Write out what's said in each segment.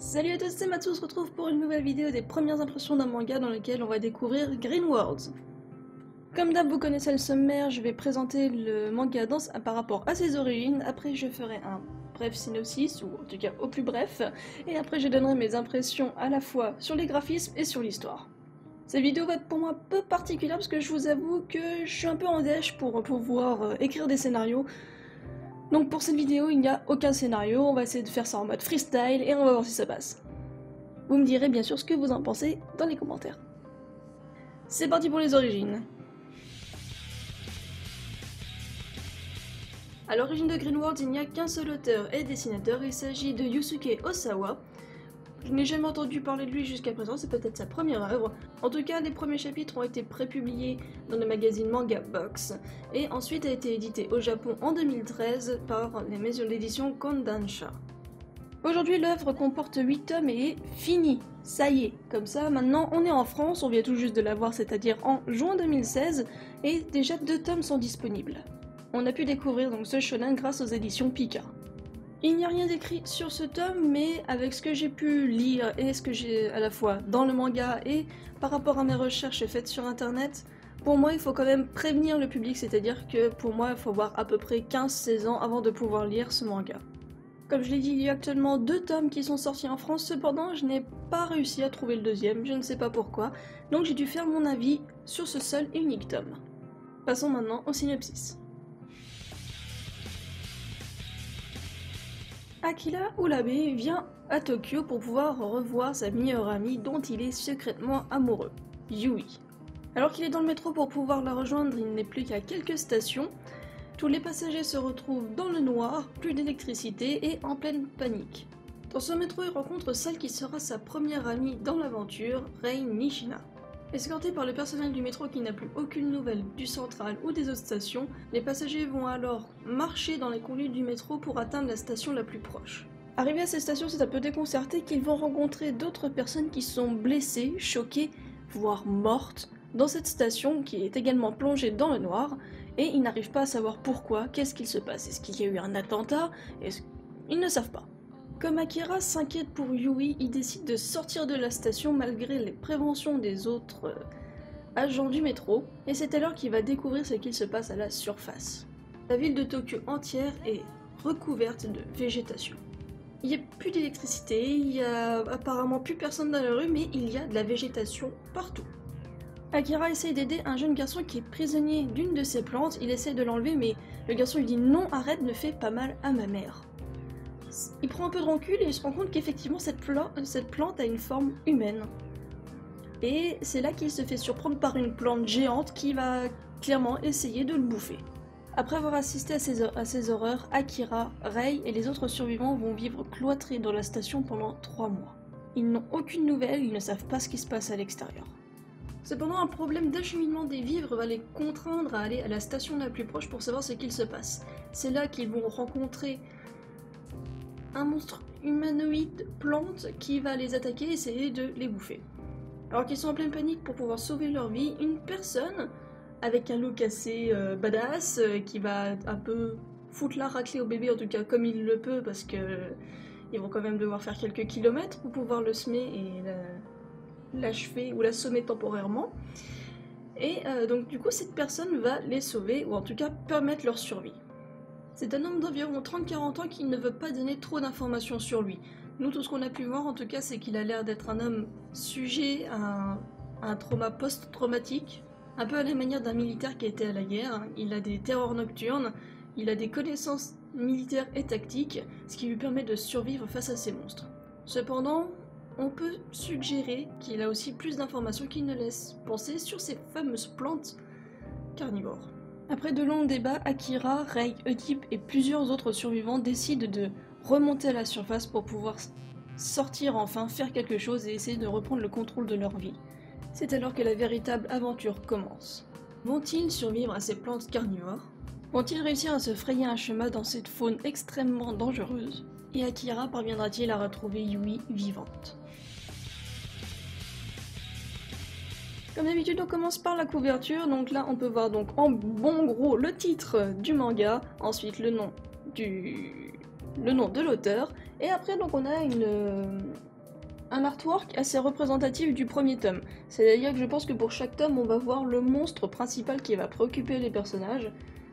Salut à tous, c'est Matsu, on se retrouve pour une nouvelle vidéo des premières impressions d'un manga dans lequel on va découvrir Green Worlds. Comme d'hab, vous connaissez le sommaire, je vais présenter le manga par rapport à ses origines, après je ferai un bref synopsis, ou en tout cas au plus bref, et après je donnerai mes impressions à la fois sur les graphismes et sur l'histoire. Cette vidéo va être pour moi un peu particulière parce que je vous avoue que je suis un peu en dèche pour pouvoir écrire des scénarios. Donc pour cette vidéo, il n'y a aucun scénario, on va essayer de faire ça en mode freestyle et on va voir si ça passe. Vous me direz bien sûr ce que vous en pensez dans les commentaires. C'est parti pour les origines. À l'origine de Green Worlds, il n'y a qu'un seul auteur et dessinateur, il s'agit de Yusuke Osawa. Je n'ai jamais entendu parler de lui jusqu'à présent, c'est peut-être sa première œuvre. En tout cas, les premiers chapitres ont été prépubliés dans le magazine Manga Box, et ensuite a été édité au Japon en 2013 par les maisons d'édition Kodansha. Aujourd'hui, l'œuvre comporte 8 tomes et est finie. Ça y est, comme ça, maintenant on est en France, on vient tout juste de l'avoir, c'est-à-dire en juin 2016, et déjà 2 tomes sont disponibles. On a pu découvrir donc ce shonen grâce aux éditions Pika. Il n'y a rien d'écrit sur ce tome, mais avec ce que j'ai pu lire et ce que j'ai à la fois dans le manga et par rapport à mes recherches faites sur internet, pour moi il faut quand même prévenir le public, c'est-à-dire que pour moi il faut avoir à peu près 15-16 ans avant de pouvoir lire ce manga. Comme je l'ai dit, il y a actuellement 2 tomes qui sont sortis en France, cependant je n'ai pas réussi à trouver le deuxième, je ne sais pas pourquoi, donc j'ai dû faire mon avis sur ce seul et unique tome. Passons maintenant au synopsis. Akira Urabe vient à Tokyo pour pouvoir revoir sa meilleure amie dont il est secrètement amoureux, Yui. Alors qu'il est dans le métro pour pouvoir la rejoindre, il n'est plus qu'à quelques stations. Tous les passagers se retrouvent dans le noir, plus d'électricité et en pleine panique. Dans ce métro, il rencontre celle qui sera sa première amie dans l'aventure, Rei Nishina. Escortés par le personnel du métro qui n'a plus aucune nouvelle du central ou des autres stations, les passagers vont alors marcher dans les conduites du métro pour atteindre la station la plus proche. Arrivés à cette station, c'est un peu déconcerté qu'ils vont rencontrer d'autres personnes qui sont blessées, choquées, voire mortes, dans cette station qui est également plongée dans le noir, et ils n'arrivent pas à savoir pourquoi, qu'est-ce qu'il se passe, est-ce qu'il y a eu un attentat, ils ne savent pas. Comme Akira s'inquiète pour Yui, il décide de sortir de la station malgré les préventions des autres agents du métro, et c'est alors qu'il va découvrir ce qu'il se passe à la surface. La ville de Tokyo entière est recouverte de végétation. Il n'y a plus d'électricité, il n'y a apparemment plus personne dans la rue, mais il y a de la végétation partout. Akira essaye d'aider un jeune garçon qui est prisonnier d'une de ses plantes, il essaie de l'enlever, mais le garçon lui dit « Non, arrête, ne fais pas mal à ma mère ». Il prend un peu de recul et il se rend compte qu'effectivement cette plante a une forme humaine. Et c'est là qu'il se fait surprendre par une plante géante qui va clairement essayer de le bouffer. Après avoir assisté à ces horreurs, Akira, Rei et les autres survivants vont vivre cloîtrés dans la station pendant 3 mois. Ils n'ont aucune nouvelle, ils ne savent pas ce qui se passe à l'extérieur. Cependant, un problème d'acheminement des vivres va les contraindre à aller à la station la plus proche pour savoir ce qu'il se passe. C'est là qu'ils vont rencontrer un monstre humanoïde plante qui va les attaquer et essayer de les bouffer. Alors qu'ils sont en pleine panique pour pouvoir sauver leur vie, une personne avec un look assez badass qui va un peu foutre la raclée au bébé, en tout cas comme il le peut, parce que ils vont quand même devoir faire quelques kilomètres pour pouvoir le semer et l'achever ou l'assommer temporairement. Et donc du coup cette personne va les sauver ou en tout cas permettre leur survie. C'est un homme d'environ 30-40 ans qui ne veut pas donner trop d'informations sur lui. Nous, tout ce qu'on a pu voir, en tout cas, c'est qu'il a l'air d'être un homme sujet à un trauma post-traumatique, un peu à la manière d'un militaire qui a été à la guerre. Il a des terreurs nocturnes, il a des connaissances militaires et tactiques, ce qui lui permet de survivre face à ces monstres. Cependant, on peut suggérer qu'il a aussi plus d'informations qui ne laissent penser sur ces fameuses plantes carnivores. Après de longs débats, Akira, Rei, Oedipe et plusieurs autres survivants décident de remonter à la surface pour pouvoir sortir enfin, faire quelque chose et essayer de reprendre le contrôle de leur vie. C'est alors que la véritable aventure commence. Vont-ils survivre à ces plantes carnivores? Vont-ils réussir à se frayer un chemin dans cette faune extrêmement dangereuse? Et Akira parviendra-t-il à retrouver Yui vivante? Comme d'habitude, on commence par la couverture, donc là on peut voir donc en bon gros le titre du manga, ensuite le nom de l'auteur, et après donc on a un artwork assez représentatif du premier tome. C'est-à-dire que je pense que pour chaque tome, on va voir le monstre principal qui va préoccuper les personnages.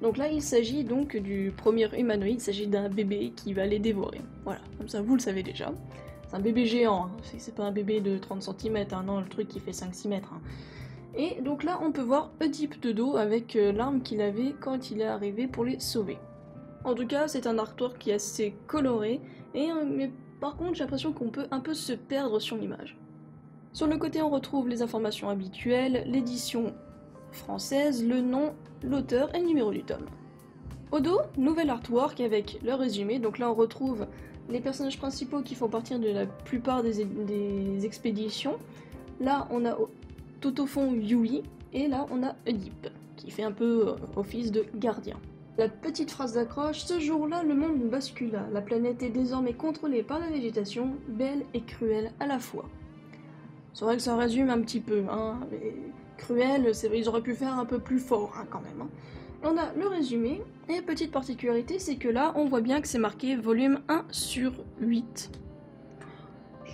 Donc là, il s'agit donc du premier humanoïde, il s'agit d'un bébé qui va les dévorer. Voilà, comme ça vous le savez déjà. C'est un bébé géant, hein. C'est pas un bébé de 30 cm, hein, non, le truc qui fait 5-6 mètres. Hein. Et donc là, on peut voir Oedipe de dos avec l'arme qu'il avait quand il est arrivé pour les sauver. En tout cas, c'est un artwork qui est assez coloré, mais par contre, j'ai l'impression qu'on peut un peu se perdre sur l'image. Sur le côté, on retrouve les informations habituelles, l'édition française, le nom, l'auteur et le numéro du tome. Au dos, nouvel artwork avec le résumé, donc là on retrouve les personnages principaux qui font partie de la plupart des expéditions. Là on a tout au fond Yui, et là on a Oedipe, qui fait un peu office de gardien. La petite phrase d'accroche, ce jour-là le monde bascula, la planète est désormais contrôlée par la végétation, belle et cruelle à la fois. C'est vrai que ça résume un petit peu, hein, mais cruel, ils auraient pu faire un peu plus fort hein, quand même. Hein. On a le résumé, et petite particularité, c'est que là, on voit bien que c'est marqué volume 1/8.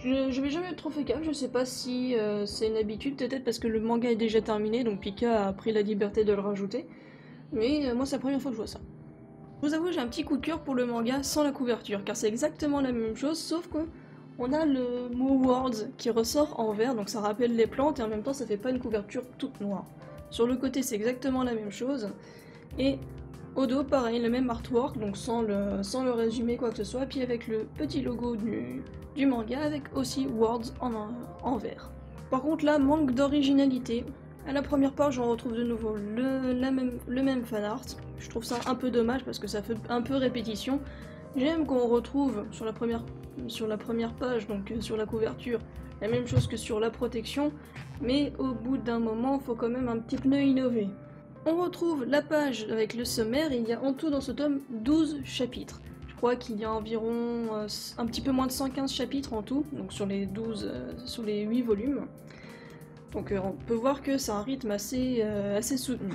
Je vais jamais trop fait gaffe, je sais pas si c'est une habitude, peut-être parce que le manga est déjà terminé, donc Pika a pris la liberté de le rajouter. Mais moi, c'est la première fois que je vois ça. Je vous avoue, j'ai un petit coup de cœur pour le manga sans la couverture, car c'est exactement la même chose, sauf qu'on a le mot Words qui ressort en vert, donc ça rappelle les plantes, et en même temps, ça fait pas une couverture toute noire. Sur le côté, c'est exactement la même chose. Et au dos, pareil, le même artwork, donc sans le résumé, quoi que ce soit, puis avec le petit logo du manga, avec aussi Words en vert. Par contre, là, manque d'originalité. À la première page, on retrouve de nouveau le même fanart. Je trouve ça un peu dommage parce que ça fait un peu répétition. J'aime qu'on retrouve sur la première page, donc sur la couverture, la même chose que sur la protection, mais au bout d'un moment, il faut quand même un petit peu innover. On retrouve la page avec le sommaire, il y a en tout dans ce tome 12 chapitres. Je crois qu'il y a environ un petit peu moins de 115 chapitres en tout, donc sur les 8 volumes. Donc on peut voir que c'est un rythme assez soutenu.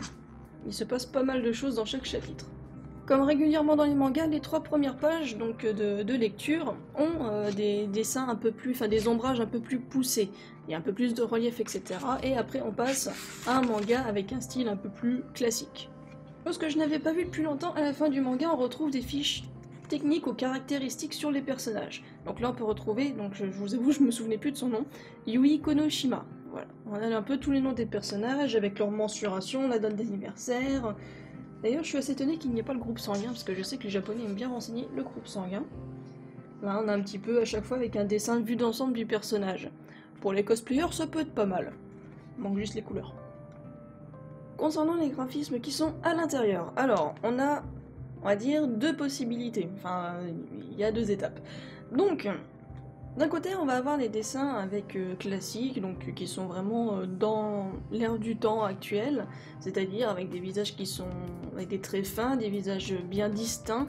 Il se passe pas mal de choses dans chaque chapitre. Comme régulièrement dans les mangas, les 3 premières pages donc, de lecture ont des dessins un peu plus, enfin des ombrages un peu plus poussés. Il y a un peu plus de relief, etc. Et après on passe à un manga avec un style un peu plus classique. Chose que je n'avais pas vu depuis longtemps, à la fin du manga on retrouve des fiches techniques ou caractéristiques sur les personnages. Donc là on peut retrouver, donc je vous avoue je me souvenais plus de son nom, Yui Konoshima. Voilà, on a un peu tous les noms des personnages avec leur mensuration, la date d'anniversaire. D'ailleurs, je suis assez étonnée qu'il n'y ait pas le groupe sanguin, parce que je sais que les Japonais aiment bien renseigner le groupe sanguin. Là, on a un petit peu à chaque fois avec un dessin de vue d'ensemble du personnage. Pour les cosplayers, ça peut être pas mal. Il manque juste les couleurs. Concernant les graphismes qui sont à l'intérieur, alors, on va dire, 2 possibilités. Enfin, il y a 2 étapes. Donc, d'un côté, on va avoir les dessins avec classiques, donc qui sont vraiment dans l'air du temps actuel, c'est-à-dire avec des visages qui sont avec des traits fins, des visages bien distincts,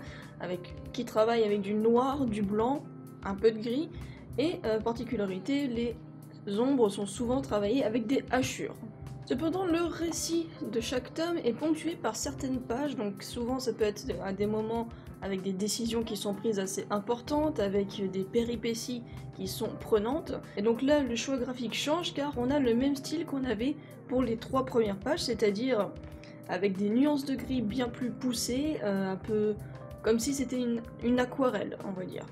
qui travaillent avec du noir, du blanc, un peu de gris, et particularité, les ombres sont souvent travaillées avec des hachures. Cependant, le récit de chaque tome est ponctué par certaines pages, donc souvent ça peut être à des moments avec des décisions qui sont prises assez importantes, avec des péripéties qui sont prenantes. Et donc là, le choix graphique change car on a le même style qu'on avait pour les 3 premières pages, c'est-à-dire avec des nuances de gris bien plus poussées, un peu comme si c'était une aquarelle, on va dire.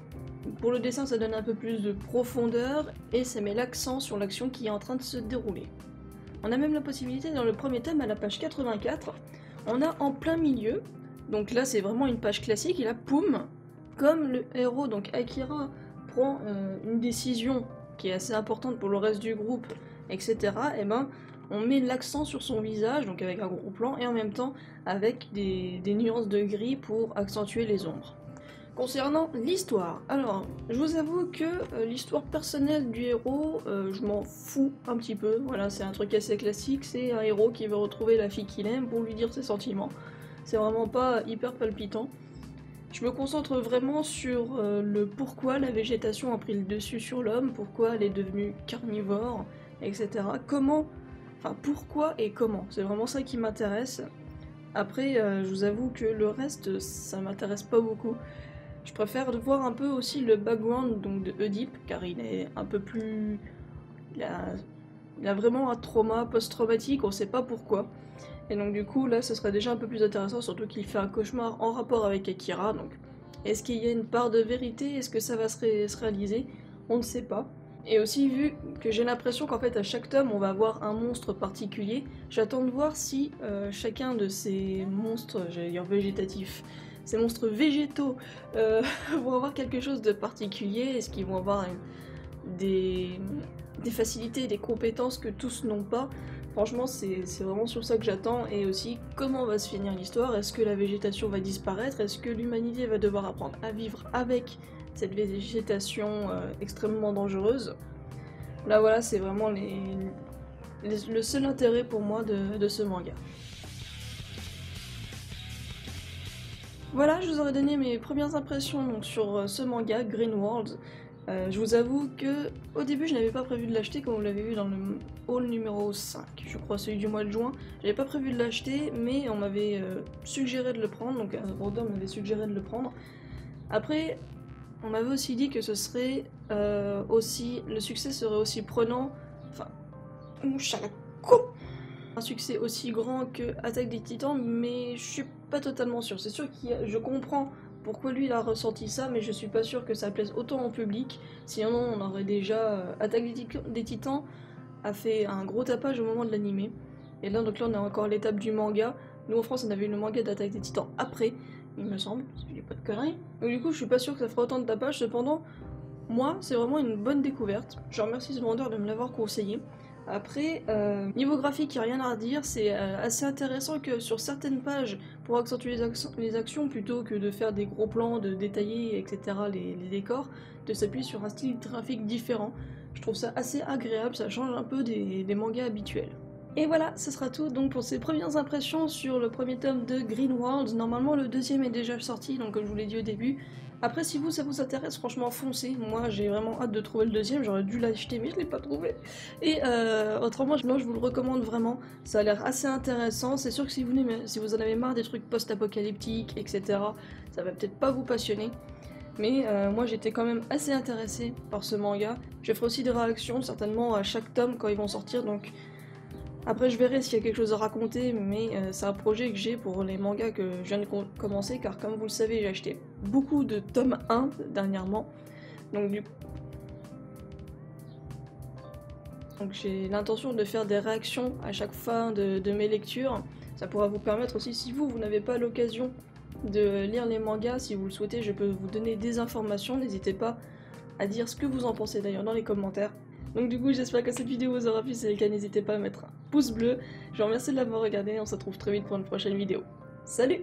Pour le dessin, ça donne un peu plus de profondeur et ça met l'accent sur l'action qui est en train de se dérouler. On a même la possibilité dans le premier tome à la page 84, on a en plein milieu, donc là c'est vraiment une page classique, et là poum, comme le héros, donc Akira, prend une décision qui est assez importante pour le reste du groupe, etc., et ben on met l'accent sur son visage, donc avec un gros plan, et en même temps avec des nuances de gris pour accentuer les ombres. Concernant l'histoire, alors je vous avoue que l'histoire personnelle du héros, je m'en fous un petit peu, voilà, c'est un truc assez classique, c'est un héros qui veut retrouver la fille qu'il aime pour lui dire ses sentiments, c'est vraiment pas hyper palpitant. Je me concentre vraiment sur le pourquoi la végétation a pris le dessus sur l'homme, pourquoi elle est devenue carnivore, etc. Pourquoi et comment, c'est vraiment ça qui m'intéresse. Après, je vous avoue que le reste, ça m'intéresse pas beaucoup. Je préfère voir un peu aussi le background donc de Oedipe, car il est un peu plus... Il a vraiment un trauma post-traumatique, on sait pas pourquoi. Et donc du coup là ce serait déjà un peu plus intéressant, surtout qu'il fait un cauchemar en rapport avec Akira, donc est-ce qu'il y a une part de vérité, est-ce que ça va se réaliser? On ne sait pas. Et aussi vu que j'ai l'impression qu'en fait à chaque tome on va avoir un monstre particulier, j'attends de voir si chacun de ces monstres, j'allais dire végétatifs, ces monstres végétaux vont avoir quelque chose de particulier, est-ce qu'ils vont avoir des facilités, des compétences que tous n'ont pas. Franchement, c'est vraiment sur ça que j'attends, et aussi comment va se finir l'histoire. Est-ce que la végétation va disparaître? Est-ce que l'humanité va devoir apprendre à vivre avec cette végétation extrêmement dangereuse? Là voilà, c'est vraiment le seul intérêt pour moi de ce manga. Voilà, je vous aurais donné mes premières impressions donc, sur ce manga, Green World. Je vous avoue que au début je n'avais pas prévu de l'acheter, comme vous l'avez vu dans le haul numéro 5, je crois celui du mois de juin. J'avais pas prévu de l'acheter, mais on m'avait suggéré de le prendre, donc un vendeur m'avait suggéré de le prendre. Après, on m'avait aussi dit que ce serait le succès serait aussi prenant, enfin, un succès aussi grand que Attaque des Titans, mais je suis pas totalement sûre. C'est sûr que je comprends pourquoi lui il a ressenti ça, mais je suis pas sûre que ça plaise autant au public. Sinon on aurait déjà... Attaque des Titans a fait un gros tapage au moment de l'animé. Et là donc là on est encore à l'étape du manga. Nous en France on avait eu le manga d'Attaque des Titans après, il me semble, si je dis pas de conneries. Donc du coup je suis pas sûre que ça fera autant de tapage, cependant moi c'est vraiment une bonne découverte. Je remercie ce vendeur de me l'avoir conseillé. Après, niveau graphique, il n'y a rien à redire, c'est assez intéressant que sur certaines pages, pour accentuer les actions, plutôt que de faire des gros plans, de détailler, etc., les décors, de s'appuyer sur un style graphique différent. Je trouve ça assez agréable, ça change un peu des mangas habituels. Et voilà, ce sera tout donc pour ces premières impressions sur le premier tome de Green World. Normalement le deuxième est déjà sorti, donc comme je vous l'ai dit au début. Après si ça vous intéresse, franchement foncez. Moi j'ai vraiment hâte de trouver le deuxième, j'aurais dû l'acheter mais je l'ai pas trouvé. Et autrement, je vous le recommande vraiment, ça a l'air assez intéressant. C'est sûr que si vous en avez marre des trucs post-apocalyptiques, etc., ça va peut-être pas vous passionner. Mais moi j'étais quand même assez intéressée par ce manga. Je ferai aussi des réactions certainement à chaque tome quand ils vont sortir, donc... Après je verrai s'il y a quelque chose à raconter, mais c'est un projet que j'ai pour les mangas que je viens de commencer, car comme vous le savez j'ai acheté beaucoup de tomes 1 dernièrement, donc j'ai l'intention de faire des réactions à chaque fin de mes lectures. Ça pourra vous permettre aussi, si vous n'avez pas l'occasion de lire les mangas, si vous le souhaitez je peux vous donner des informations, n'hésitez pas à dire ce que vous en pensez d'ailleurs dans les commentaires. Donc du coup j'espère que cette vidéo vous aura plu, si c'est le cas n'hésitez pas à mettre un pouce bleu. Je vous remercie de l'avoir regardé et on se retrouve très vite pour une prochaine vidéo. Salut!